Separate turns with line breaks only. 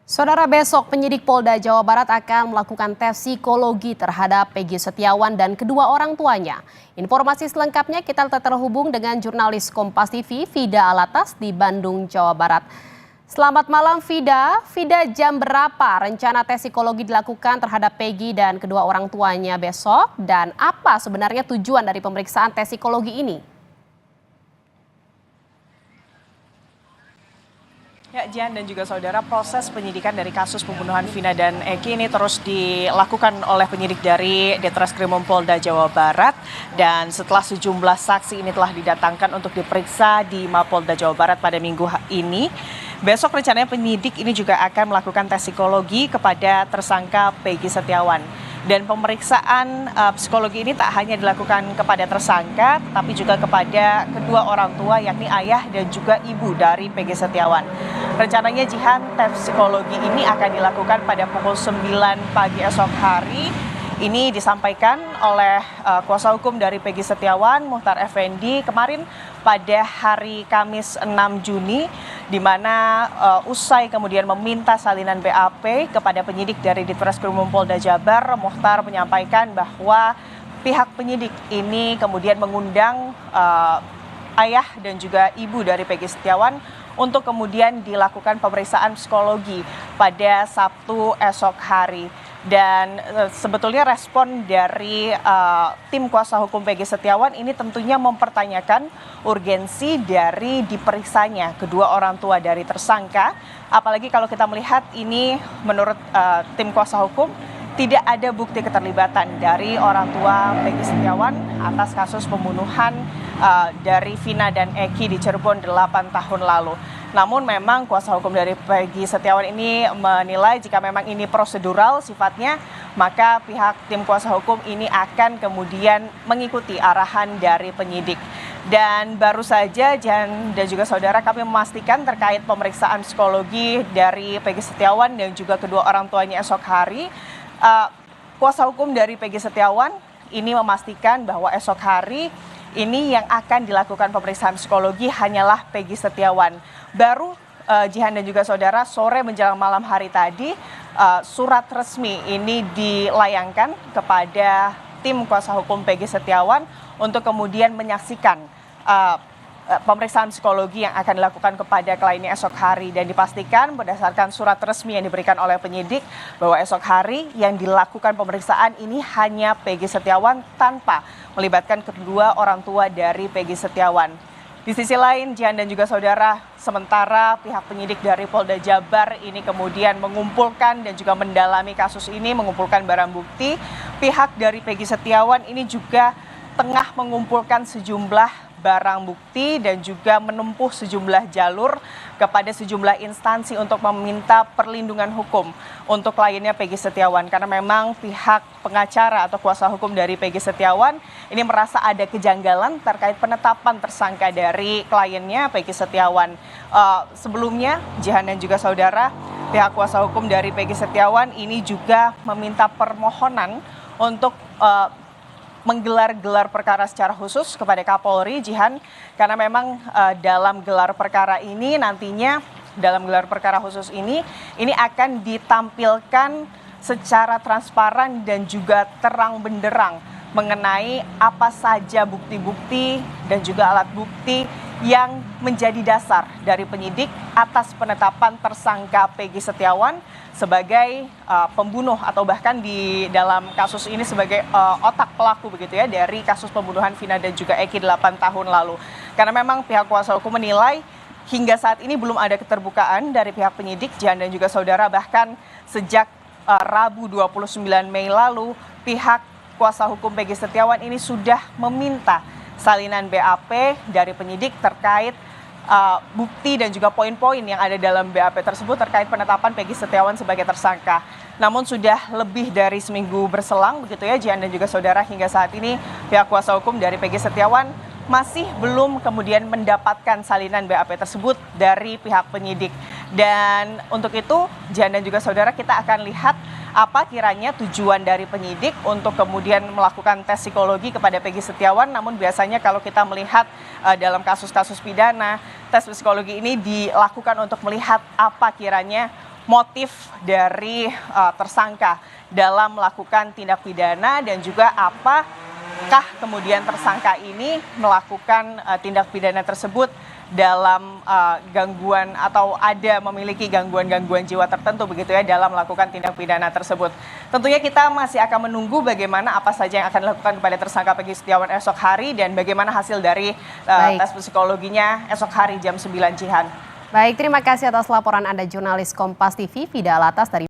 Saudara, besok penyidik Polda Jawa Barat akan melakukan tes psikologi terhadap Peggy Setiawan dan kedua orang tuanya. Informasi selengkapnya kita terhubung dengan jurnalis Kompas TV, Vida Alatas di Bandung, Jawa Barat. Selamat malam Vida. Vida, jam berapa rencana tes psikologi dilakukan terhadap Peggy dan kedua orang tuanya besok? Dan apa sebenarnya tujuan dari pemeriksaan tes psikologi ini?
Ya, Jihan dan juga saudara, proses penyidikan dari kasus pembunuhan Vina dan Eki ini terus dilakukan oleh penyidik dari Ditreskrimum Polda Jawa Barat. Dan setelah sejumlah saksi ini telah didatangkan untuk diperiksa di Mapolda Jawa Barat pada minggu ini, besok rencananya penyidik ini juga akan melakukan tes psikologi kepada tersangka Peggy Setiawan. Dan pemeriksaan psikologi ini tak hanya dilakukan kepada tersangka, tapi juga kepada kedua orang tua, yakni ayah dan juga ibu dari Peggy Setiawan. Rencananya Jihan, tes psikologi ini akan dilakukan pada pukul 9 pagi esok hari. Ini disampaikan oleh kuasa hukum dari Peggy Setiawan, Muhtar Effendi, kemarin pada hari Kamis 6 Juni, di mana usai kemudian meminta salinan BAP kepada penyidik dari Ditreskrimum Polda Jabar, Muhtar menyampaikan bahwa pihak penyidik ini kemudian mengundang ayah dan juga ibu dari Peggy Setiawan untuk kemudian dilakukan pemeriksaan psikologi pada Sabtu esok hari. Dan sebetulnya respon dari tim kuasa hukum Peggy Setiawan ini tentunya mempertanyakan urgensi dari diperiksanya kedua orang tua dari tersangka. Apalagi kalau kita melihat ini menurut tim kuasa hukum tidak ada bukti keterlibatan dari orang tua Peggy Setiawan atas kasus pembunuhan dari Vina dan Eki di Cirebon 8 tahun lalu. Namun memang kuasa hukum dari Peggy Setiawan ini menilai jika memang ini prosedural sifatnya, maka pihak tim kuasa hukum ini akan kemudian mengikuti arahan dari penyidik. Dan baru saja Jan dan juga saudara, kami memastikan terkait pemeriksaan psikologi dari Peggy Setiawan dan juga kedua orang tuanya esok hari. Kuasa hukum dari Peggy Setiawan ini memastikan bahwa esok hari ini yang akan dilakukan pemeriksaan psikologi hanyalah Peggy Setiawan. Baru Jihan dan juga saudara, sore menjelang malam hari tadi surat resmi ini dilayangkan kepada tim kuasa hukum Peggy Setiawan untuk kemudian menyaksikan pemeriksaan psikologi yang akan dilakukan kepada kliennya esok hari. Dan dipastikan berdasarkan surat resmi yang diberikan oleh penyidik bahwa esok hari yang dilakukan pemeriksaan ini hanya Peggy Setiawan tanpa melibatkan kedua orang tua dari Peggy Setiawan. Di sisi lain, Jihan dan juga saudara, sementara pihak penyidik dari Polda Jabar ini kemudian mengumpulkan dan juga mendalami kasus ini, mengumpulkan barang bukti, pihak dari Peggy Setiawan ini juga tengah mengumpulkan sejumlah barang bukti dan juga menempuh sejumlah jalur kepada sejumlah instansi untuk meminta perlindungan hukum untuk kliennya Peggy Setiawan. Karena memang pihak pengacara atau kuasa hukum dari Peggy Setiawan ini merasa ada kejanggalan terkait penetapan tersangka dari kliennya Peggy Setiawan. Sebelumnya, Jihan dan juga saudara, pihak kuasa hukum dari Peggy Setiawan ini juga meminta permohonan untuk menggelar perkara secara khusus kepada Kapolri, Jihan, karena memang dalam gelar perkara ini nantinya, dalam gelar perkara khusus ini akan ditampilkan secara transparan dan juga terang benderang mengenai apa saja bukti-bukti dan juga alat bukti yang menjadi dasar dari penyidik atas penetapan tersangka Peggy Setiawan sebagai pembunuh atau bahkan di dalam kasus ini sebagai otak pelaku begitu ya dari kasus pembunuhan Vina dan juga Eki 8 tahun lalu. Karena memang pihak kuasa hukum menilai hingga saat ini belum ada keterbukaan dari pihak penyidik, Jihan dan juga saudara, bahkan sejak Rabu 29 Mei lalu pihak kuasa hukum Peggy Setiawan ini sudah meminta salinan BAP dari penyidik terkait bukti dan juga poin-poin yang ada dalam BAP tersebut terkait penetapan Peggy Setiawan sebagai tersangka. Namun sudah lebih dari seminggu berselang begitu ya Jihan dan juga saudara, hingga saat ini pihak kuasa hukum dari Peggy Setiawan masih belum kemudian mendapatkan salinan BAP tersebut dari pihak penyidik. Dan untuk itu Jihan dan juga saudara, kita akan lihat apa kiranya tujuan dari penyidik untuk kemudian melakukan tes psikologi kepada Peggy Setiawan. Namun biasanya kalau kita melihat dalam kasus-kasus pidana, tes psikologi ini dilakukan untuk melihat apa kiranya motif dari tersangka dalam melakukan tindak pidana dan juga apakah kemudian tersangka ini melakukan tindak pidana tersebut dalam gangguan atau memiliki gangguan-gangguan jiwa tertentu begitu ya dalam melakukan tindak pidana tersebut. Tentunya kita masih akan menunggu bagaimana apa saja yang akan dilakukan kepada tersangka Peggy Setiawan esok hari dan bagaimana hasil dari tes psikologinya esok hari jam 9 Jihan.
Baik, terima kasih atas laporan Anda jurnalis Kompas TV Vida Alatas dari